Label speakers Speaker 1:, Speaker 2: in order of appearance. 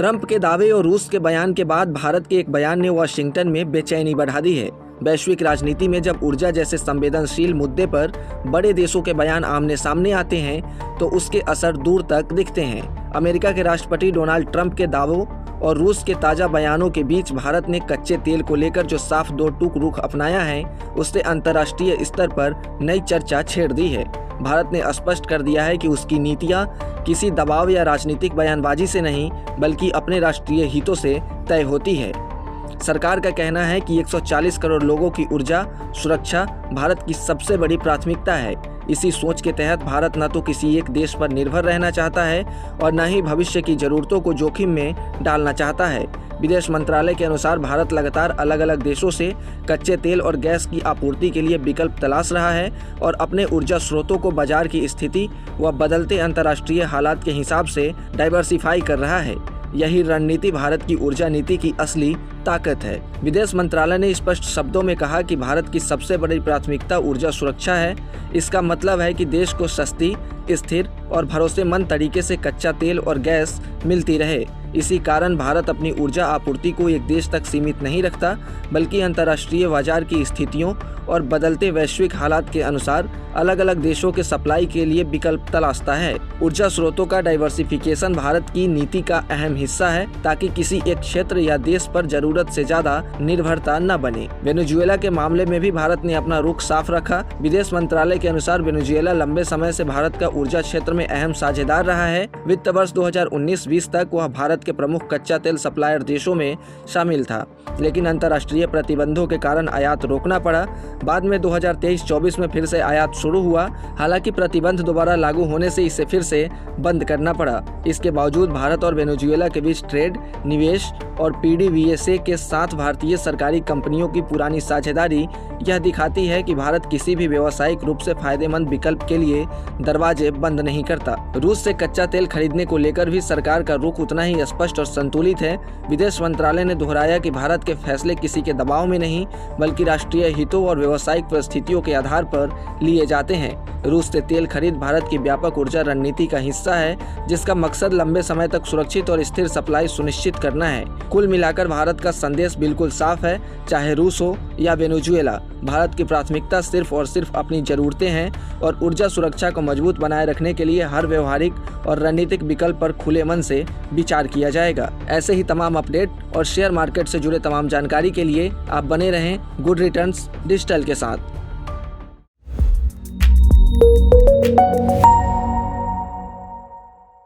Speaker 1: Trump के दावे और रूस के बयान के बाद भारत के एक बयान ने वाशिंगटन में बेचैनी बढ़ा दी है। वैश्विक राजनीति में जब ऊर्जा जैसे संवेदनशील मुद्दे पर बड़े देशों के बयान आमने सामने आते हैं तो उसके असर दूर तक दिखते हैं। अमेरिका के राष्ट्रपति डोनाल्ड ट्रंप के दावों और रूस के ताज़ा बयानों के बीच भारत ने कच्चे तेल को लेकर जो साफ दो टूक रुख अपनाया है, उससे अंतर्राष्ट्रीय स्तर पर नई चर्चा छेड़ दी है। भारत ने स्पष्ट कर दिया है कि उसकी नीतियां किसी दबाव या राजनीतिक बयानबाजी से नहीं, बल्कि अपने राष्ट्रीय हितों से तय होती है। सरकार का कहना है कि 140 करोड़ लोगों की ऊर्जा सुरक्षा भारत की सबसे बड़ी प्राथमिकता है। इसी सोच के तहत भारत न तो किसी एक देश पर निर्भर रहना चाहता है और न ही भविष्य की जरूरतों को जोखिम में डालना चाहता है। विदेश मंत्रालय के अनुसार भारत लगातार अलग अलग देशों से कच्चे तेल और गैस की आपूर्ति के लिए विकल्प तलाश रहा है और अपने ऊर्जा स्रोतों को बाजार की स्थिति व बदलते अंतर्राष्ट्रीय हालात के हिसाब से डाइवर्सिफाई कर रहा है। यही रणनीति भारत की ऊर्जा नीति की असली ताकत है। विदेश मंत्रालय ने स्पष्ट शब्दों में कहा कि भारत की सबसे बड़ी प्राथमिकता ऊर्जा सुरक्षा है। इसका मतलब है कि देश को सस्ती, स्थिर और भरोसेमंद तरीके से कच्चा तेल और गैस मिलती रहे। इसी कारण भारत अपनी ऊर्जा आपूर्ति को एक देश तक सीमित नहीं रखता, बल्कि अंतर्राष्ट्रीय बाजार की स्थितियों और बदलते वैश्विक हालात के अनुसार अलग अलग देशों के सप्लाई के लिए विकल्प तलाशता है। ऊर्जा स्रोतों का डाइवर्सिफिकेशन भारत की नीति का अहम हिस्सा है, ताकि किसी एक क्षेत्र या देश पर जरूरत से ज्यादा निर्भरता न बने। वेनेजुएला के मामले में भी भारत ने अपना रुख साफ रखा। विदेश मंत्रालय के अनुसार वेनेजुएला लंबे समय से भारत का ऊर्जा क्षेत्र में अहम साझेदार रहा है। वित्त वर्ष 2019-20 तक वह भारत के प्रमुख कच्चा तेल सप्लायर देशों में शामिल था, लेकिन अंतर्राष्ट्रीय प्रतिबंधों के कारण आयात रोकना पड़ा। बाद में 2023-24 में फिर से आयात शुरू हुआ। हालांकि प्रतिबंध दोबारा लागू होने से इसे फिर से बंद करना पड़ा। इसके बावजूद भारत और वेनेजुएला के बीच ट्रेड, निवेश और PDVSA के साथ भारतीय सरकारी कंपनियों की पुरानी साझेदारी यह दिखाती है कि भारत किसी भी व्यावसायिक रूप से फायदेमंद विकल्प के लिए दरवाजे बंद नहीं करता। रूस से कच्चा तेल खरीदने को लेकर भी सरकार का रुख उतना ही स्पष्ट और संतुलित है। विदेश मंत्रालय ने दोहराया कि भारत के फैसले किसी के दबाव में नहीं, बल्कि राष्ट्रीय हितों और व्यावसायिक परिस्थितियों के आधार पर लिए जाते हैं। रूस से तेल खरीद भारत की व्यापक ऊर्जा रणनीति का हिस्सा है, जिसका मकसद लंबे समय तक सुरक्षित और स्थिर सप्लाई सुनिश्चित करना है। कुल मिलाकर भारत का संदेश बिल्कुल साफ है, चाहे रूस हो या वेनेजुएला, भारत की प्राथमिकता सिर्फ और सिर्फ अपनी जरूरतें हैं और ऊर्जा सुरक्षा को मजबूत बनाए रखने के लिए हर व्यवहारिक और रणनीतिक विकल्प पर खुले मन से विचार किया जाएगा। ऐसे ही तमाम अपडेट और शेयर मार्केट से जुड़े तमाम जानकारी के लिए आप बने रहें गुड रिटर्न्स डिजिटल के साथ।